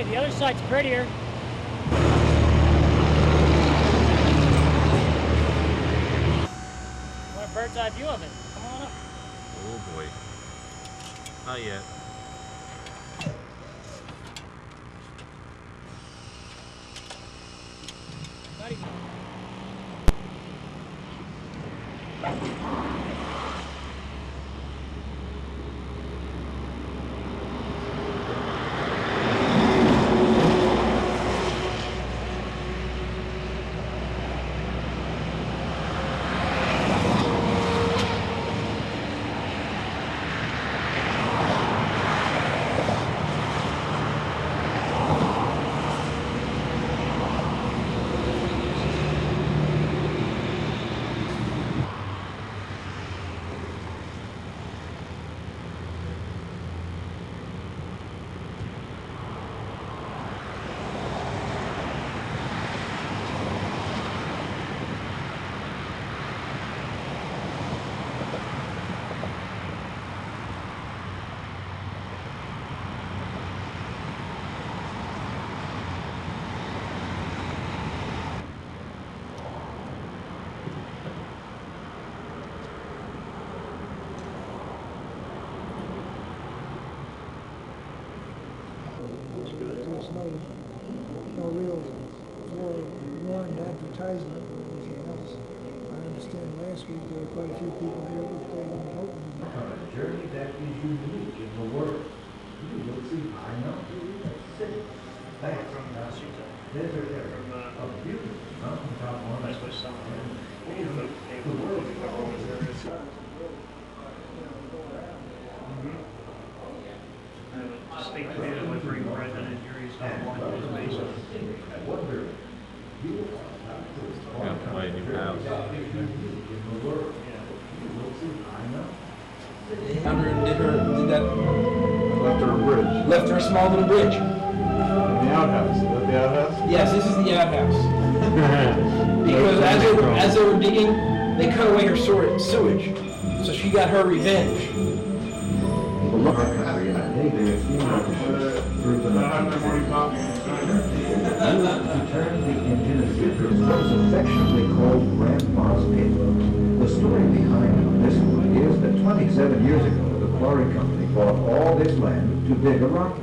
Hey, the other side's prettier. Want a bird's eye view of it? Come on up. Oh boy. Not yet. Not even. No real forewarned advertisement or anything else. I understand last week there were quite a few people here that they weren't hoping. On a journey that is unique in the world. You will see, I know. Thanks. Desert area, a beautiful mountaintop one. That's what some of them. The world is always there. Speak to it with bring resident juries on one of those bases. I wonder, you Yeah, my new house. in the world. You will see, I know. Found her and did that, Left her a bridge. left her a small little bridge. In the outhouse. Is that the outhouse? Yes, this is the outhouse. Because as they were digging, they cut away her sewage. So she got her revenge. Our country in a day there's no proof of turn the engine as if it was affectionately called Grandma's Pit. The story behind this one is that 27 years ago, the quarry company bought all this land to dig a rock.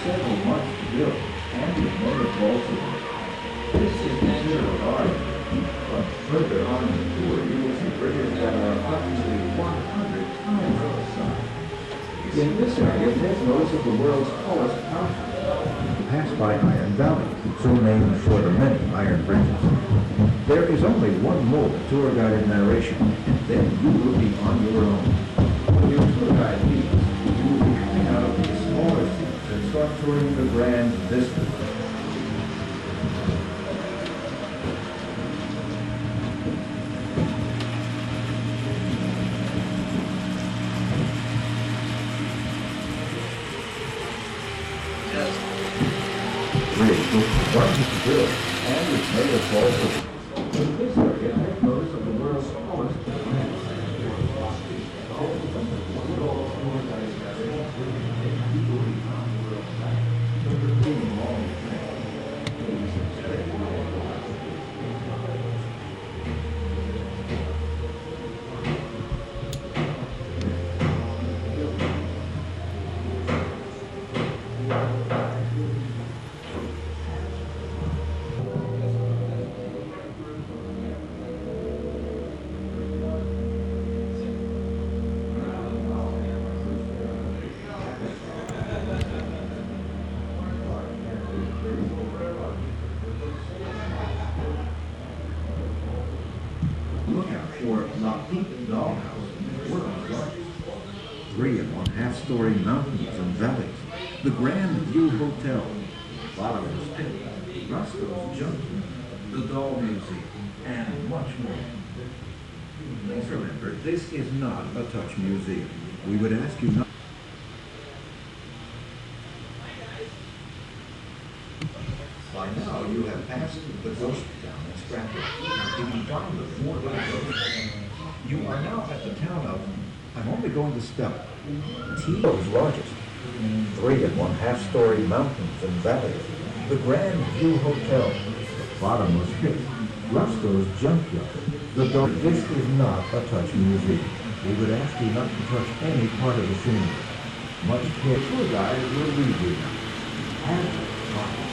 Several months to build, and with motor bolted. This is considered hard, but further on in the tour, you will see bridges that are approximately 100 times the size. In this area, take notice of the world's tallest mountain. Pass by Iron Valley, so named for the many iron bridges. There is only one more tour-guided narration, and then you will be on your own. When your tour guide leaves, you will be coming out of the smaller seats and start touring the grand vista. Bridge was largest to build, and it's made of balsa. In this area, take notice of the world's tallest bridge. Look out for La Peak Dollhouse, the world's largest. 3 and 1/2-story mountains and valleys, the Grand View Hotel, Bottomless Pit, Roscoe's Junction, the Doll Museum, and much more. Please remember, this is not a touch museum. We would ask you not. past the ghost town of Scranton. If you found the four little ghosts, you are now at the town of, I'm only going to spell it, Tito's largest. 3 1/2-story mountains and valleys. The Grand View Hotel. The bottomless pit. Roscoe's Junkyard. The door. This is not a touch museum. We would ask you not to touch any part of the scenery. Much care. Tour guide will lead you. And fun.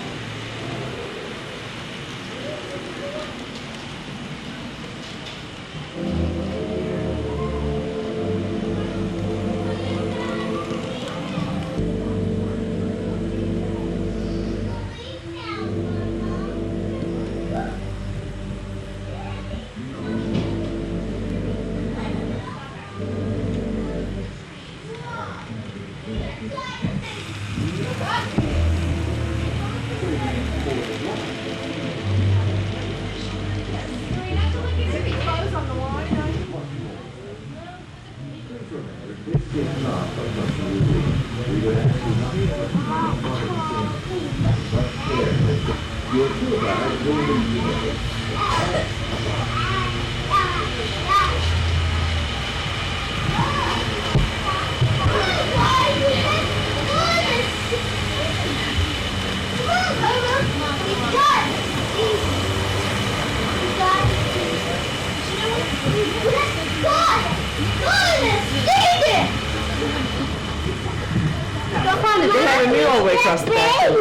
They have a mural way across the back. Is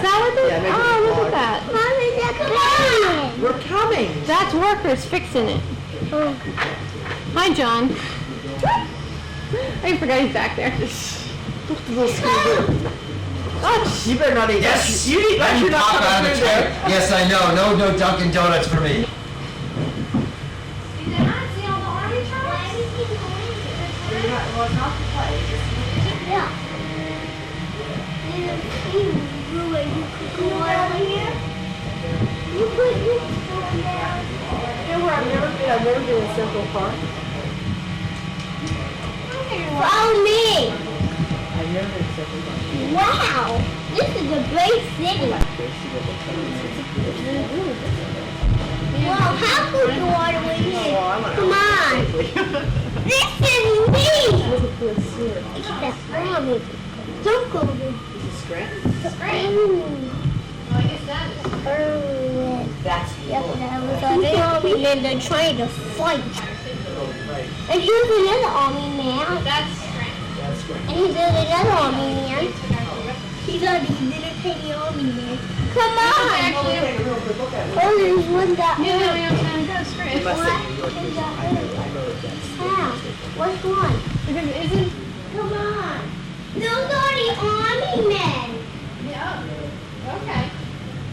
that what they? Yeah, Oh, look at that. Mommy's coming. We're coming. That's workers fixing it. Oh. Hi, John. I forgot he's back there. Oh, you better not eat that. You eat that. You're not coming through there. Yes, I know. No Dunkin' Donuts for me. Yeah. I've never been in Central Park. Follow me. I've never been in Central Park. Wow. This is a great city. Wow, how could you go all the way here? Come on. This is me. It's that mommy. Don't go there. That's Yep, that was an army man. They're trying to fight. And here's another army man. great. And here's another army man. He's a little tiny army man. Come on! Oh, there's one that way. What? How? Which one? Come on. Those are the army men. Okay.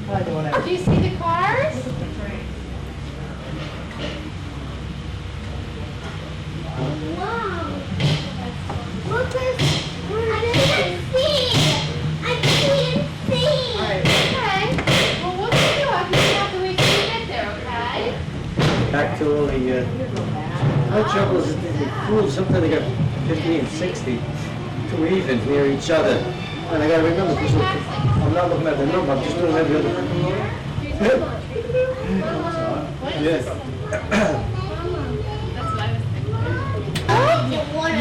I like the one I Do you see the cars? Wow. Look at I can't see. I can't see. Okay. Well, what do you do? I can have to wait till you get there, okay? Back to all the, my trouble is that the crews, sometimes they got 50 and 60, too even near each other. And I gotta remember, because I'm not looking at the number, I'm just doing every other. Yes.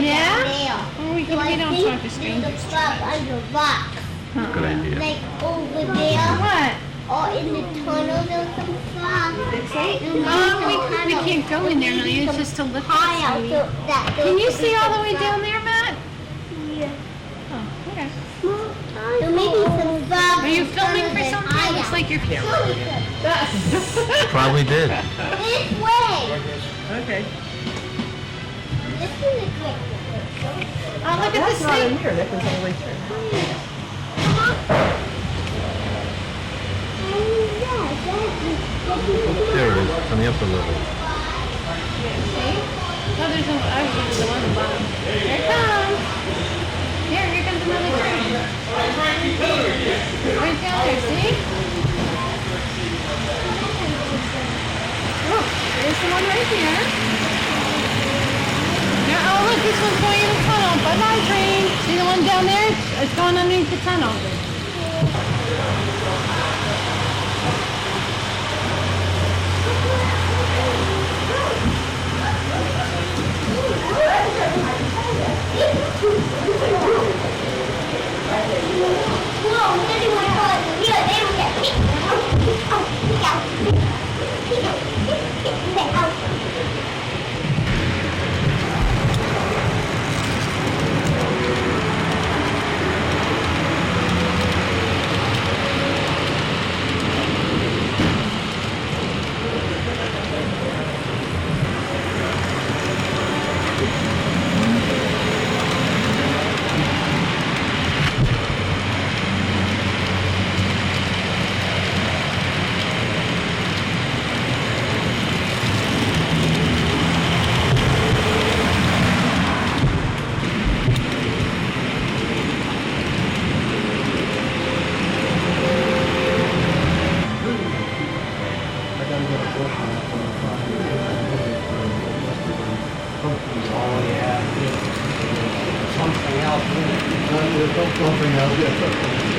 Yeah? We don't talk to strangers. Under rock. Good idea. Like over there. What? Or in the tunnel, there's some frogs. We can't go in there now. It's just to look High out at. that Can you see all the way down there, Matt? Yeah. Oh, okay. There may be some frogs. Are you filming for something? It looks like you're filming. Probably did. This way. Okay. This is a great. Oh, look at That's this not thing. in here. That goes all the way through. There it is, on the upper level. See? Oh, there's a, I was looking at the one on the bottom. Here it comes. Here comes another train. Right down there, see? Oh, there's the one right here. Now, oh, look, this one's going in the tunnel. Bye-bye, train. See the one down there? It's going underneath the tunnel. Something else, yeah.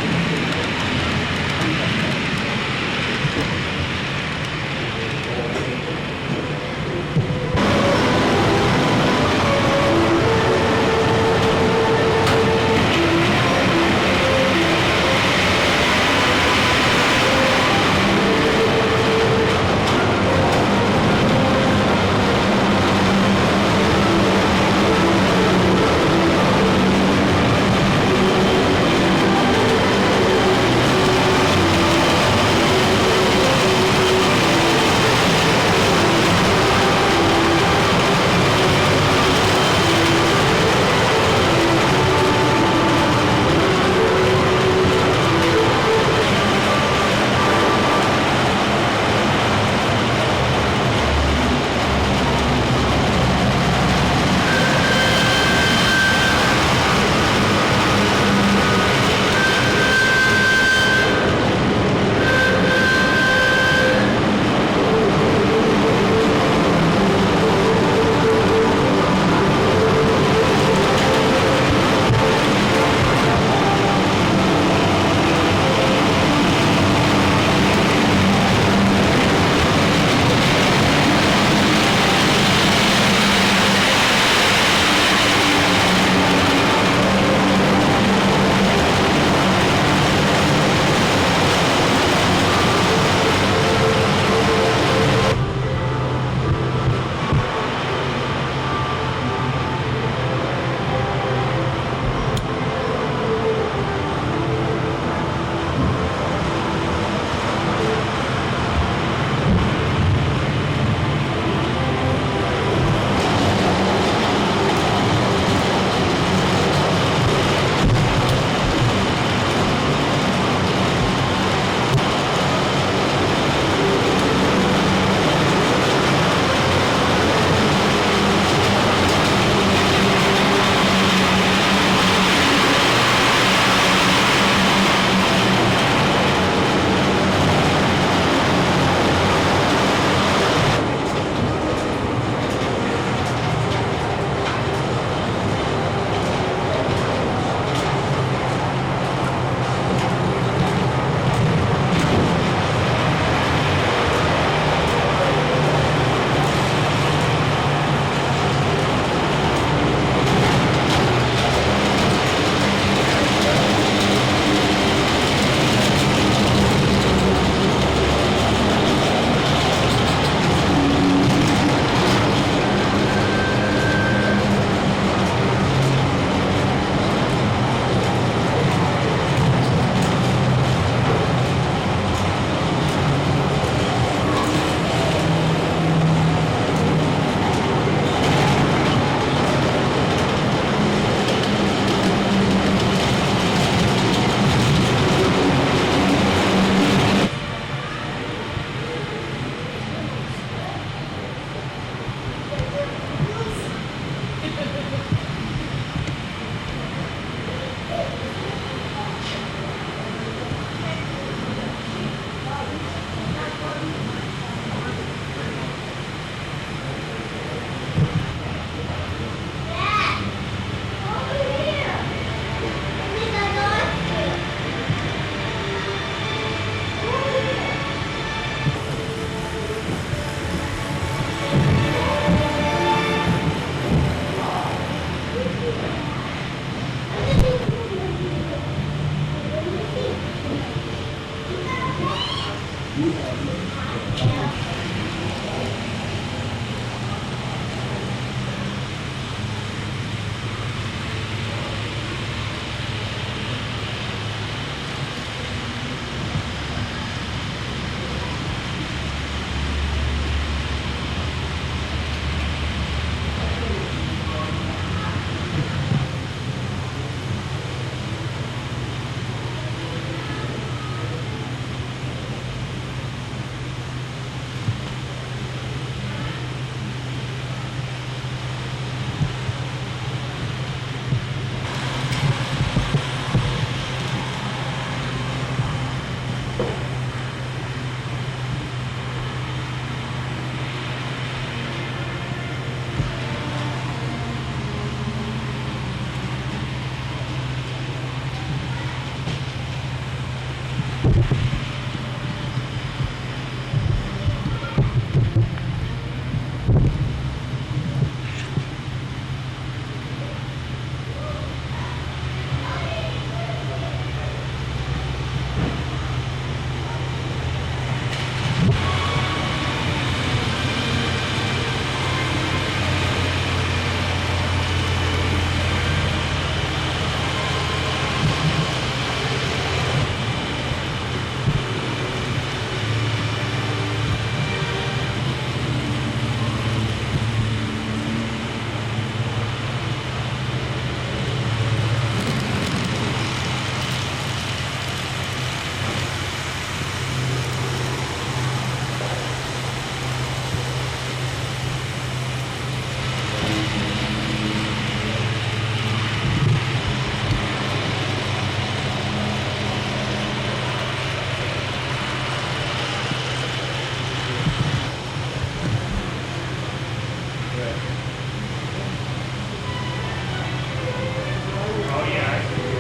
Oh, yeah, I see.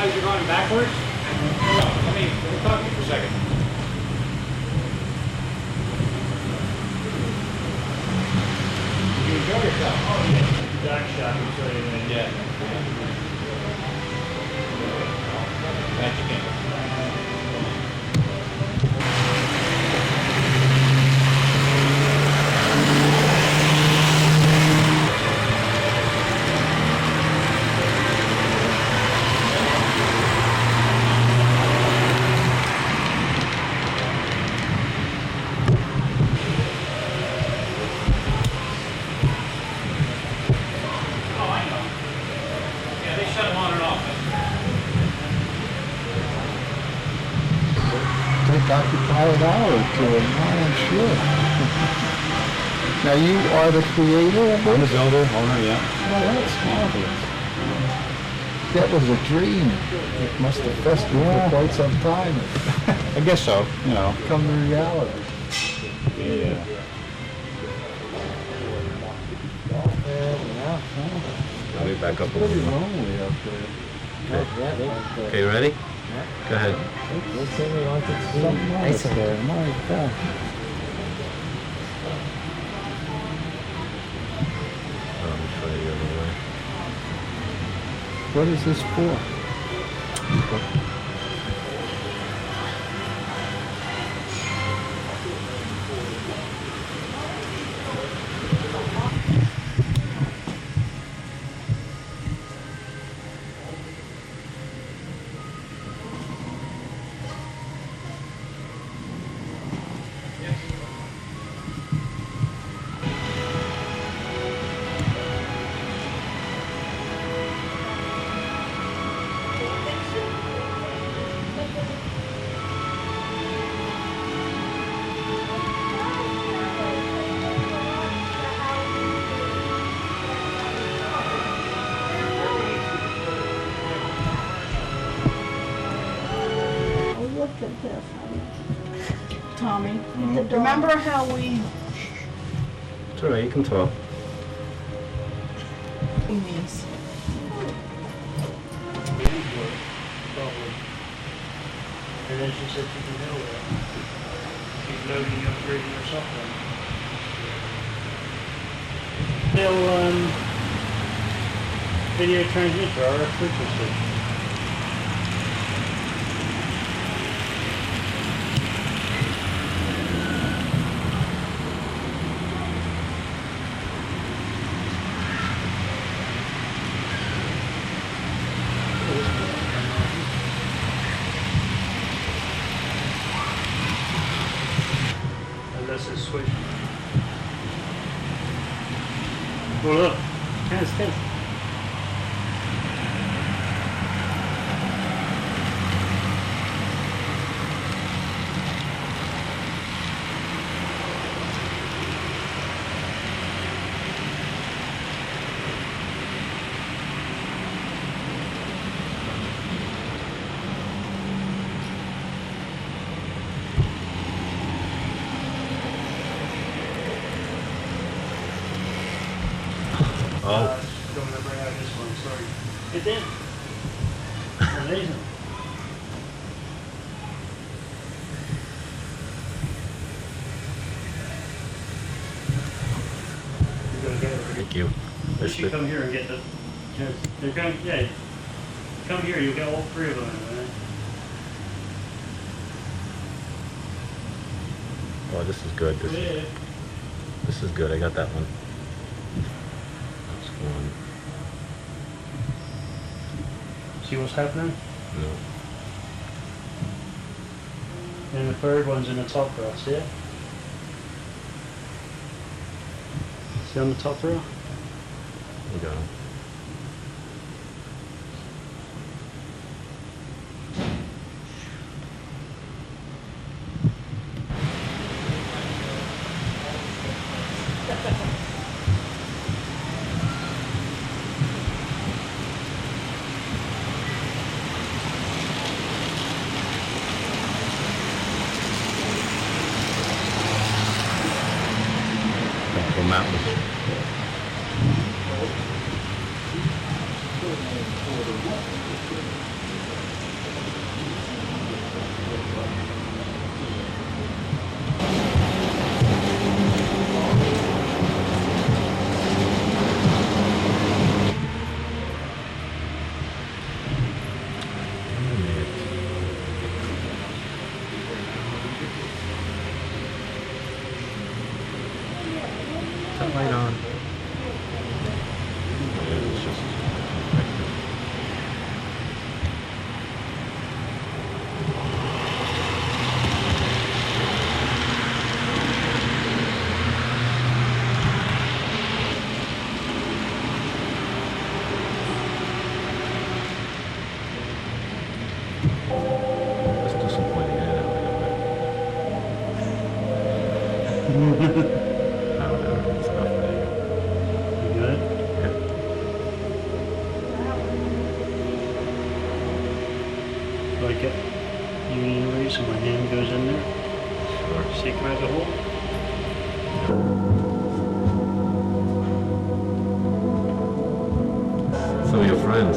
You're going backwards? Let me talk to you for a second. You enjoy yourself? Oh, yeah. Duck shot, you say, Yeah. Thank you, Ken. Occupy an hour or two, I'm sure. Now you are the creator of this? I'm the builder, owner, yeah. Oh, that's marvelous. That was a dream. It must have festered for quite some time. I guess so, you know. Come to reality. Yeah. I'll be back up a little Pretty more. lonely up there. Okay, you ready? Go ahead. Something nice there, my God. Let me try the other way. What is this for? Tommy, remember how we... It's all right, you can talk. These. And then she said she can do it. She's loading, upgrading or something. They'll, video transmitter, RF frequency. Unless it's switched. Well, look, test. Oh. Don't want to bring out this one, sorry. Get in. Amazing. Thank you. You Missed should it. come here and get the, they're going, yeah, come here, you'll get all three of them, right? Oh, this is good. This is good. I got that one. That's one. See what's happening? No. And the third one's in the top row, see it? See on the top row? You got 'em. Go mountains. Is that light on? It's just it's disappointing. I don't know. It's not there. You good? Yeah. Like it? You mean raise so my hand goes in there? Sure. See it come out the hole? Some of your friends.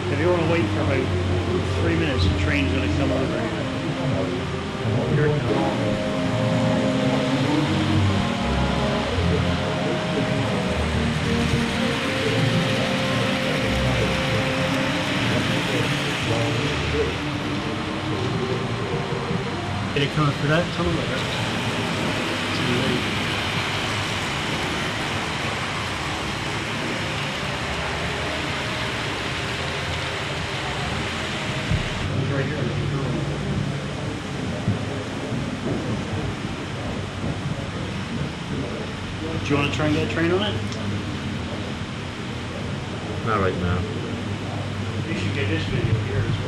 If you want to wait for about 3 minutes, the train's going to come over here. Here it comes. Did it come for that tunnel? Too late. It's right here. Do you want to try and get a train on it? Not right now. You should get this video here as well.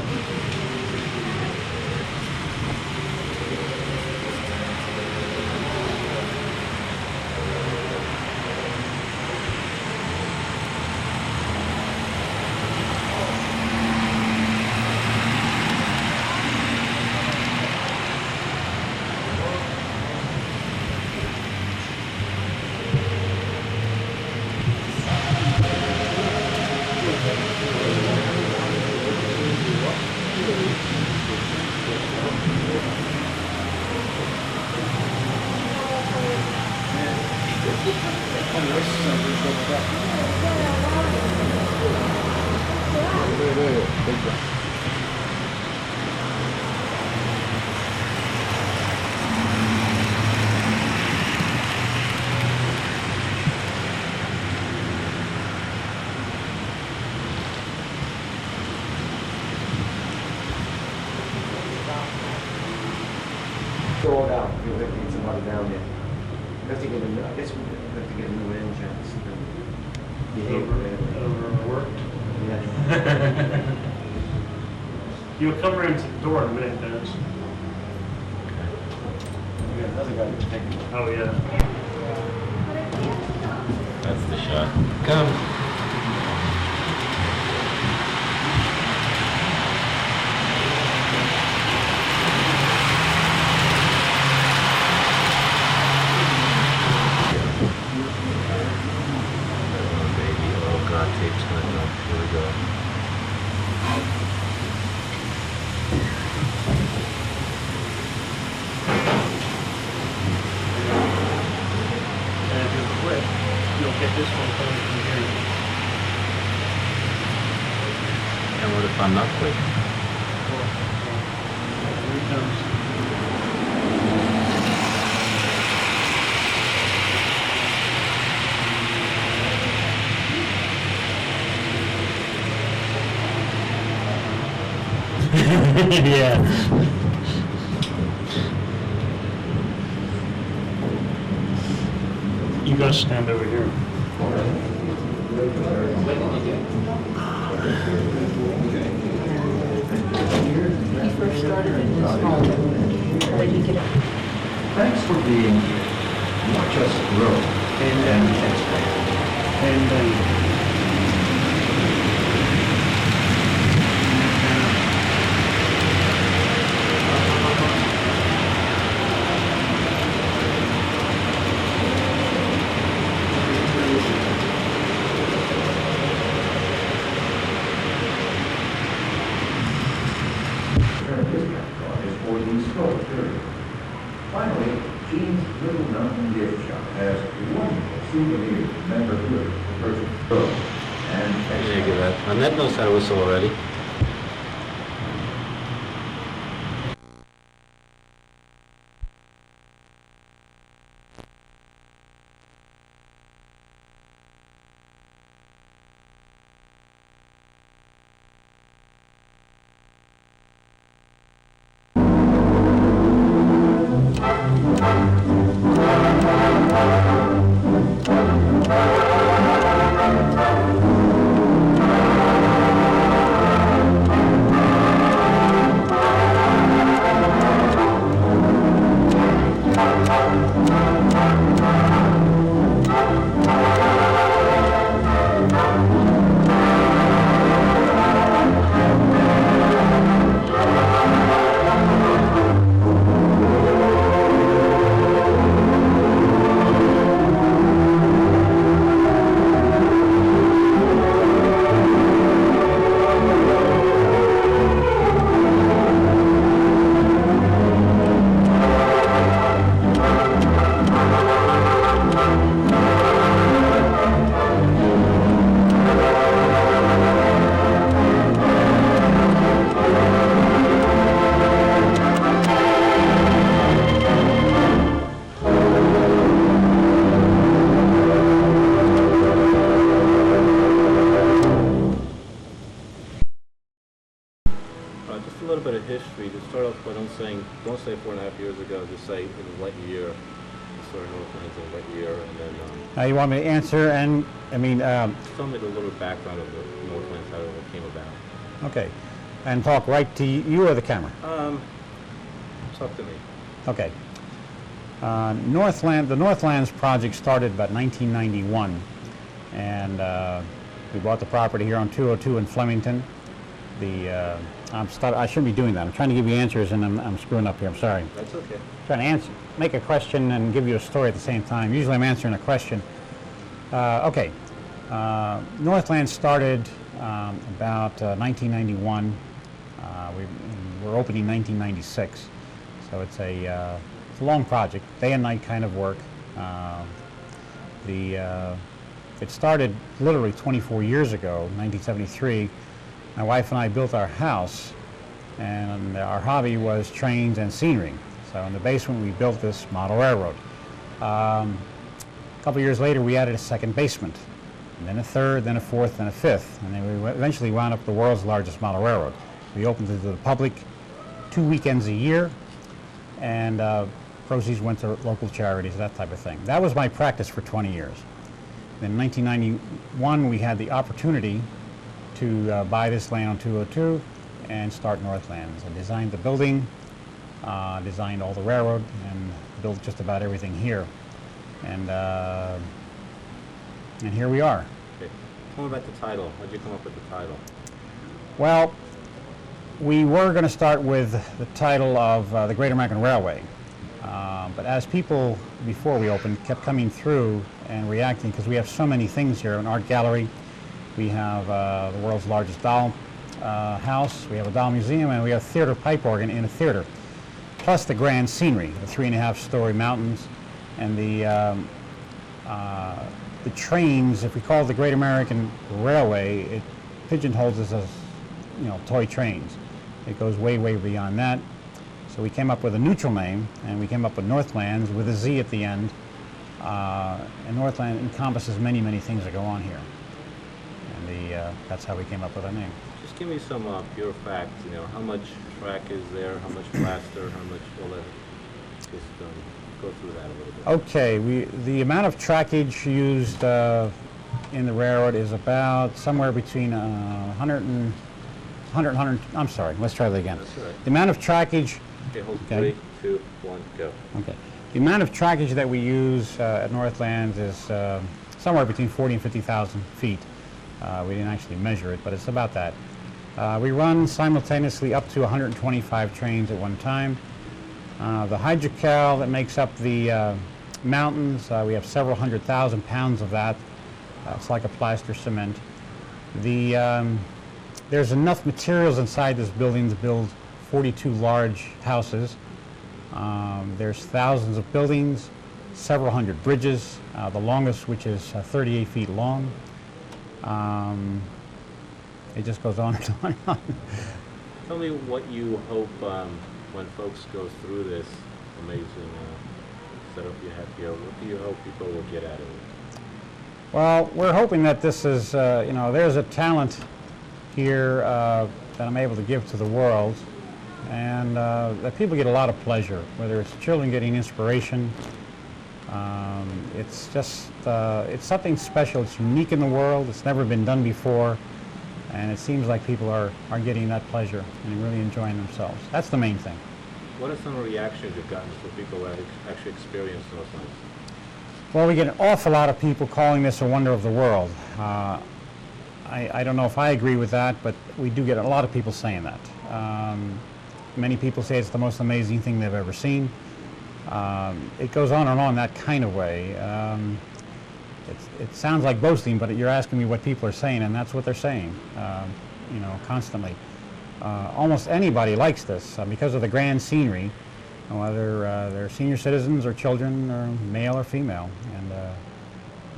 Big one. Go it out, you'll have to get somebody down there. We have to get a new, I guess we have to get a new engine. Overworked. Yeah. You'll come around to the door in a minute, Dennis. We got another guy who's taking it. Oh, yeah. That's the shot. Come. Oh, baby. Oh, God, tape's gonna go. Here we go. And if you're quick, you'll get this one coming from here. And what if I'm not quick? Here he comes. Yeah. You gotta stand over here. He first started in his home. Where did he get it? Thanks for being here. Watch us grow and expand. And Finally, Gene's Little Mountain Gift Shop has wonderful souvenirs, memorabilia, personal and There you go. That. Annette knows how to whistle already. Just a little bit of history. To start off by don't say 4.5 years ago, just say in a light year. The sort of Northlandz in a light year, and then Now you want me to answer, and I mean, just tell me the little background of the Northlandz, how it all came about. okay, and talk right to you or the camera. Talk to me. Okay. The Northlandz project started about 1991, and we bought the property here on 202 in Flemington. I shouldn't be doing that. I'm trying to give you answers, and I'm screwing up here. I'm sorry. That's okay. Trying to make a question and give you a story at the same time. Usually I'm answering a question. Okay. Northlandz started about 1991. We're opening 1996. So it's a long project, day and night kind of work. It started literally 24 years ago, 1973, My wife and I built our house, and our hobby was trains and scenery. So in the basement we built this model railroad. A couple years later we added a second basement, and then a third, then a fourth, then a fifth, and then we eventually wound up the world's largest model railroad. We opened it to the public 2 weekends a year, and proceeds went to local charities, that type of thing. That was my practice for 20 years. Then in 1991 we had the opportunity to buy this land on 202 and start Northlandz. I designed the building, designed all the railroad, and built just about everything here. And here we are. Okay. Tell me about the title. How did you come up with the title? Well, we were going to start with the title of the Great American Railway. But as people, before we opened, kept coming through and reacting, because we have so many things here, an art gallery, we have the world's largest doll house, we have a doll museum, and we have theater pipe organ in a theater, plus the grand scenery, the 3.5-story mountains, and the trains. If we call it the Great American Railway, it pigeonholes us as, you know, toy trains. It goes way, way beyond that. So we came up with a neutral name, and we came up with Northlandz with a Z at the end. And Northland encompasses many, many things that go on here. And that's how we came up with our name. Just give me some pure facts. You know, how much track is there? How much plaster? How much all that? Just go through that a little bit. Okay, the amount of trackage used in the railroad is about somewhere between 100 and 100. I'm sorry. Let's try that again. That's all right. The amount of trackage. Okay, hold. Okay. 3, 2, 1, go. Okay. The amount of trackage that we use at Northlandz is somewhere between 40 and 50,000 feet. We didn't actually measure it, but it's about that. We run simultaneously up to 125 trains at one time. The hydrocal that makes up the mountains, we have several 100,000 pounds of that. It's like a plaster cement. There's enough materials inside this building to build 42 large houses. There's thousands of buildings, several hundred bridges, the longest, which is 38 feet long. It just goes on and on and on. Tell me what you hope when folks go through this amazing setup you have here. What do you hope people will get out of it? Well, we're hoping that this is, you know, there's a talent here that I'm able to give to the world, and that people get a lot of pleasure, whether it's children getting inspiration. It's just, it's something special. It's unique in the world. It's never been done before, and it seems like people are getting that pleasure and really enjoying themselves. That's the main thing. What are some of the reactions you've gotten from people who have actually experienced Northlandz? Well, we get an awful lot of people calling this a wonder of the world. I don't know if I agree with that, but we do get a lot of people saying that. Many people say it's the most amazing thing they've ever seen. It goes on and on that kind of way. It sounds like boasting, but you're asking me what people are saying, and that's what they're saying, you know, constantly. Almost anybody likes this because of the grand scenery, whether they're senior citizens or children, or male or female. And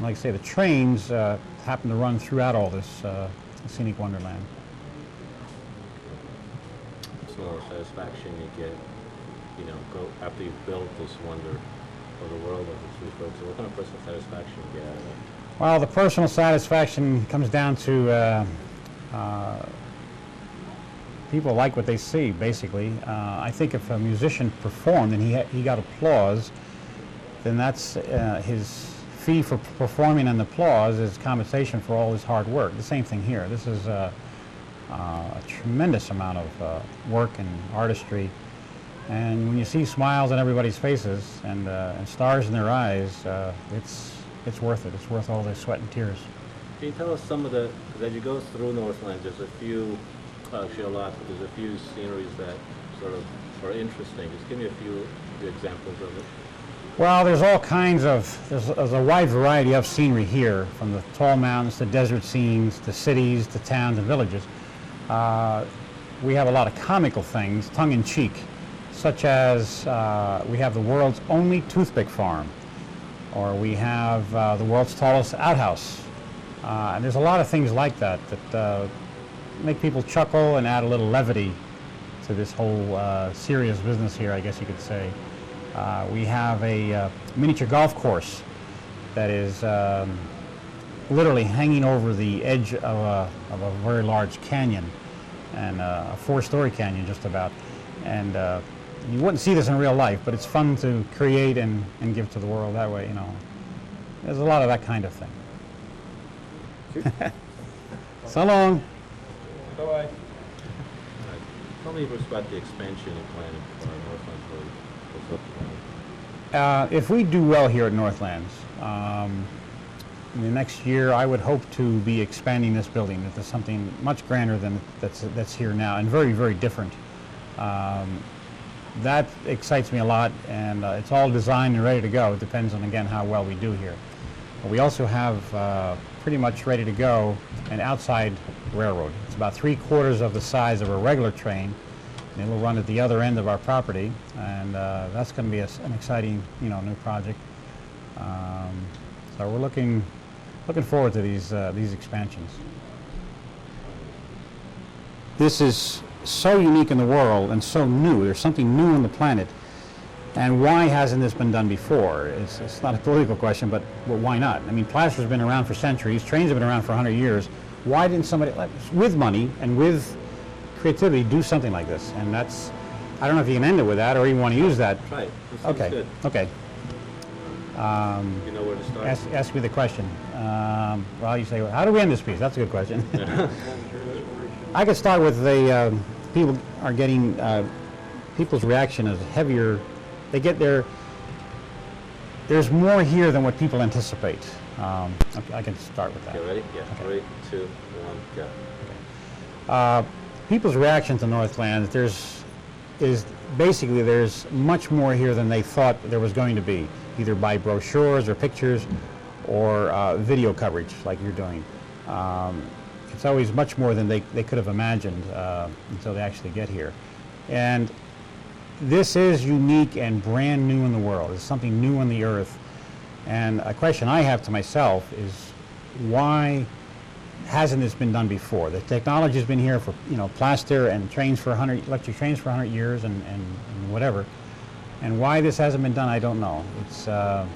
like I say, the trains happen to run throughout all this scenic wonderland. What's the most satisfaction you get, you know, after you've built this wonder of the world of the three folks? What kind of personal satisfaction you get out of it? Well, the personal satisfaction comes down to people like what they see, basically. I think if a musician performed and he got applause, then that's his fee for performing, and the applause is compensation for all his hard work. The same thing here. This is a tremendous amount of work and artistry. And when you see smiles on everybody's faces and stars in their eyes, it's worth it. It's worth all their sweat and tears. Can you tell us some of the, because as you go through Northlandz, there's a few, actually a lot, but there's a few sceneries that sort of are interesting. Just give me a few examples of it. Well, there's all kinds of, there's a wide variety of scenery here, from the tall mountains to desert scenes to cities to towns and villages. We have a lot of comical things, tongue-in-cheek, such as we have the world's only toothpick farm, or we have the world's tallest outhouse. And there's a lot of things like that that make people chuckle and add a little levity to this whole serious business here, I guess you could say. We have a miniature golf course that is literally hanging over the edge of a very large canyon, and a 4-story canyon just about. And you wouldn't see this in real life, but it's fun to create and give to the world that way, you know. There's a lot of that kind of thing. So long. Bye-bye. Tell me about the expansion you're planning for Northlandz. If we do well here at Northlandz, in the next year I would hope to be expanding this building into something much grander than that's here now, and very, very different. That excites me a lot, and it's all designed and ready to go. It depends on, again, how well we do here. But we also have pretty much ready to go an outside railroad. It's about 3/4 of the size of a regular train, and it'll run at the other end of our property, and that's going to be an exciting, you know, new project. So we're looking forward to these expansions. This is so unique in the world and so new. There's something new on the planet. And why hasn't this been done before? It's not a political question, but well, why not? I mean, plaster's been around for centuries. Trains have been around for 100 years. Why didn't somebody, with money and with creativity, do something like this? And that's, I don't know if you can end it with that or even want to use that. Right. This Okay. Good. Okay. You know where to start? Ask me the question. Well, you say, well, how do we end this piece? That's a good question. I could start with the people are getting, people's reaction is heavier. They get there's more here than what people anticipate. I can start with that. Okay, ready? Yeah. Okay. 3, 2, 1, go. People's reaction to Northlandz, there's much more here than they thought there was going to be, either by brochures or pictures or video coverage like you're doing. It's always much more than they could have imagined until they actually get here. And this is unique and brand new in the world. It's something new on the earth. And a question I have to myself is, why hasn't this been done before? The technology's been here for, you know, plaster and trains for electric trains for 100 years and whatever. And why this hasn't been done, I don't know. It's a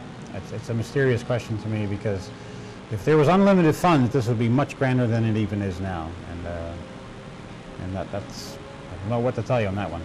mysterious question to me, because if there was unlimited funds, this would be much grander than it even is now. And that's, I don't know what to tell you on that one.